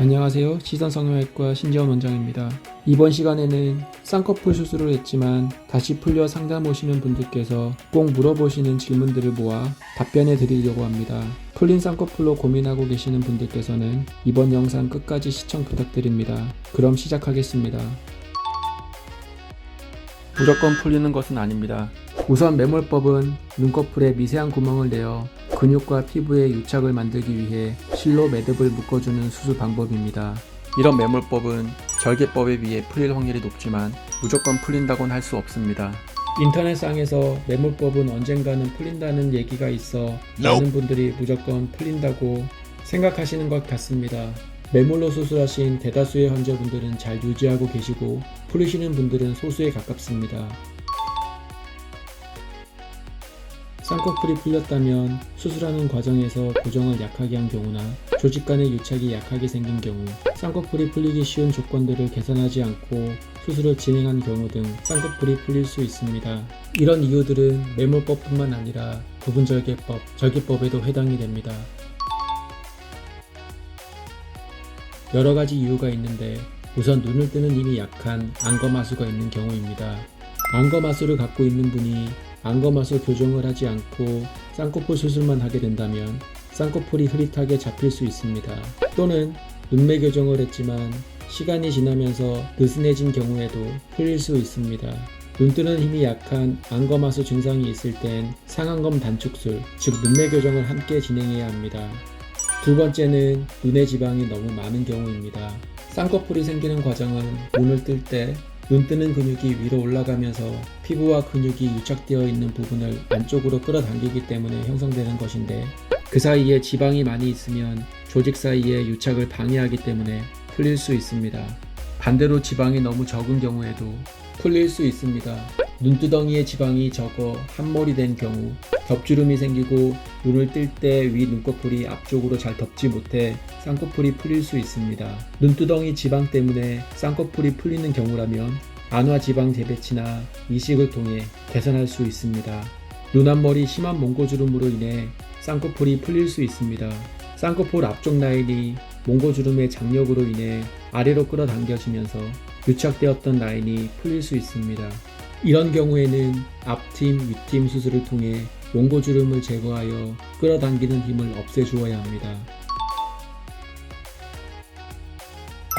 안녕하세요. 시선성형외과 신재원 원장입니다. 이번 시간에는 쌍꺼풀 수술을 했지만 다시 풀려 상담 오시는 분들께서 꼭 물어보시는 질문들을 모아 답변해 드리려고 합니다. 풀린 쌍꺼풀로 고민하고 계시는 분들께서는 이번 영상 끝까지 시청 부탁드립니다. 그럼 시작하겠습니다. 무조건 풀리는 것은 아닙니다. 우선 매몰법은 눈꺼풀에 미세한 구멍을 내어 근육과 피부에 유착을 만들기 위해 실로 매듭을 묶어주는 수술 방법입니다. 이런 매몰법은 절개법에 비해 풀릴 확률이 높지만 무조건 풀린다고는 할 수 없습니다. 인터넷상에서 매몰법은 언젠가는 풀린다는 얘기가 있어 많은 분들이 무조건 풀린다고 생각하시는 것 같습니다. 매몰로 수술하신 대다수의 환자분들은 잘 유지하고 계시고 풀리시는 분들은 소수에 가깝습니다. 쌍꺼풀이 풀렸다면 수술하는 과정에서 고정을 약하게 한 경우나 조직 간의 유착이 약하게 생긴 경우, 쌍꺼풀이 풀리기 쉬운 조건들을 개선하지 않고 수술을 진행한 경우 등 쌍꺼풀이 풀릴 수 있습니다. 이런 이유들은 매몰법뿐만 아니라 부분절개법, 절개법에도 해당이 됩니다. 여러가지 이유가 있는데 우선 눈을 뜨는 힘이 약한 안검하수가 있는 경우입니다. 안검하수를 갖고 있는 분이 안검하수 교정을 하지 않고 쌍꺼풀 수술만 하게 된다면 쌍꺼풀이 흐릿하게 잡힐 수 있습니다. 또는 눈매 교정을 했지만 시간이 지나면서 느슨해진 경우에도 풀릴 수 있습니다. 눈 뜨는 힘이 약한 안검하수 증상이 있을 땐 상안검 단축술, 즉 눈매 교정을 함께 진행해야 합니다. 두 번째는 눈의 지방이 너무 많은 경우입니다. 쌍꺼풀이 생기는 과정은 눈을 뜰 때 눈 뜨는 근육이 위로 올라가면서 피부와 근육이 유착되어 있는 부분을 안쪽으로 끌어당기기 때문에 형성되는 것인데, 그 사이에 지방이 많이 있으면 조직 사이에 유착을 방해하기 때문에 풀릴 수 있습니다. 반대로 지방이 너무 적은 경우에도 풀릴 수 있습니다. 눈두덩이의 지방이 적어 함몰이 된 경우, 겹주름이 생기고 눈을 뜰 때 위 눈꺼풀이 앞쪽으로 잘 덮지 못해 쌍꺼풀이 풀릴 수 있습니다. 눈두덩이 지방 때문에 쌍꺼풀이 풀리는 경우라면 안화지방 재배치나 이식을 통해 개선할 수 있습니다. 눈 앞머리 심한 몽고주름으로 인해 쌍꺼풀이 풀릴 수 있습니다. 쌍꺼풀 앞쪽 라인이 몽고주름의 장력으로 인해 아래로 끌어당겨지면서 유착되었던 라인이 풀릴 수 있습니다. 이런 경우에는 앞팀, 윗팀 수술을 통해 몽고주름을 제거하여 끌어당기는 힘을 없애주어야 합니다.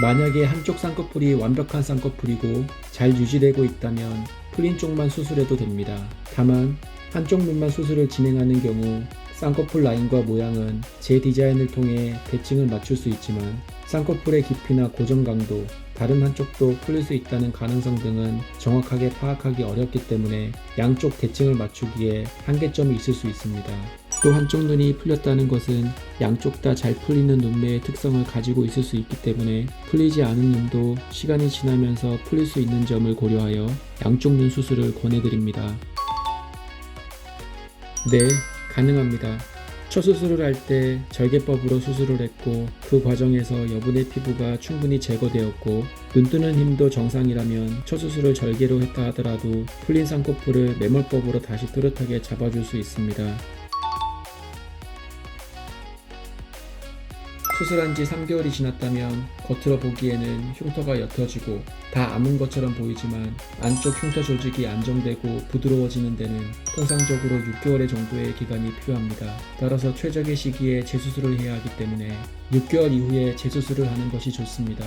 만약에 한쪽 쌍꺼풀이 완벽한 쌍꺼풀이고 잘 유지되고 있다면 풀린 쪽만 수술해도 됩니다. 다만 한쪽 눈만 수술을 진행하는 경우 쌍꺼풀 라인과 모양은 재디자인을 통해 대칭을 맞출 수 있지만 쌍꺼풀의 깊이나 고정 강도, 다른 한쪽도 풀릴 수 있다는 가능성 등은 정확하게 파악하기 어렵기 때문에 양쪽 대칭을 맞추기에 한계점이 있을 수 있습니다. 또 한쪽 눈이 풀렸다는 것은 양쪽 다 잘 풀리는 눈매의 특성을 가지고 있을 수 있기 때문에 풀리지 않은 눈도 시간이 지나면서 풀릴 수 있는 점을 고려하여 양쪽 눈 수술을 권해드립니다. 네, 가능합니다. 첫 수술을 할 때 절개법으로 수술을 했고 그 과정에서 여분의 피부가 충분히 제거되었고 눈 뜨는 힘도 정상이라면 첫 수술을 절개로 했다 하더라도 풀린 쌍꺼풀을 매몰법으로 다시 또렷하게 잡아줄 수 있습니다. 수술한 지 3개월이 지났다면 겉으로 보기에는 흉터가 옅어지고 다 아문 것처럼 보이지만 안쪽 흉터 조직이 안정되고 부드러워지는 데는 통상적으로 6개월 정도의 기간이 필요합니다. 따라서 최적의 시기에 재수술을 해야 하기 때문에 6개월 이후에 재수술을 하는 것이 좋습니다.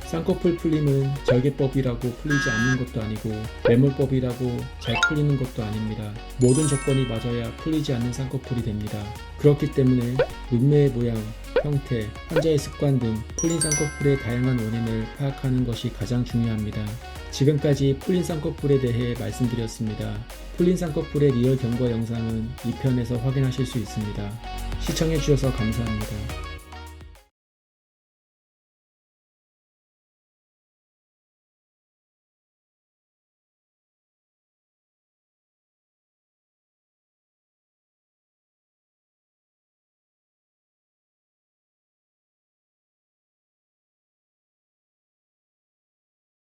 쌍꺼풀 풀림은 절개법이라고 풀리지 않는 것도 아니고 매몰법이라고 잘 풀리는 것도 아닙니다. 모든 조건이 맞아야 풀리지 않는 쌍꺼풀이 됩니다. 그렇기 때문에 눈매의 모양, 형태, 환자의 습관 등 풀린 쌍꺼풀의 다양한 원인을 파악하는 것이 가장 중요합니다. 지금까지 풀린 쌍꺼풀에 대해 말씀드렸습니다. 풀린 쌍꺼풀의 리얼 경과 영상은 2편에서 확인하실 수 있습니다. 시청해주셔서 감사합니다.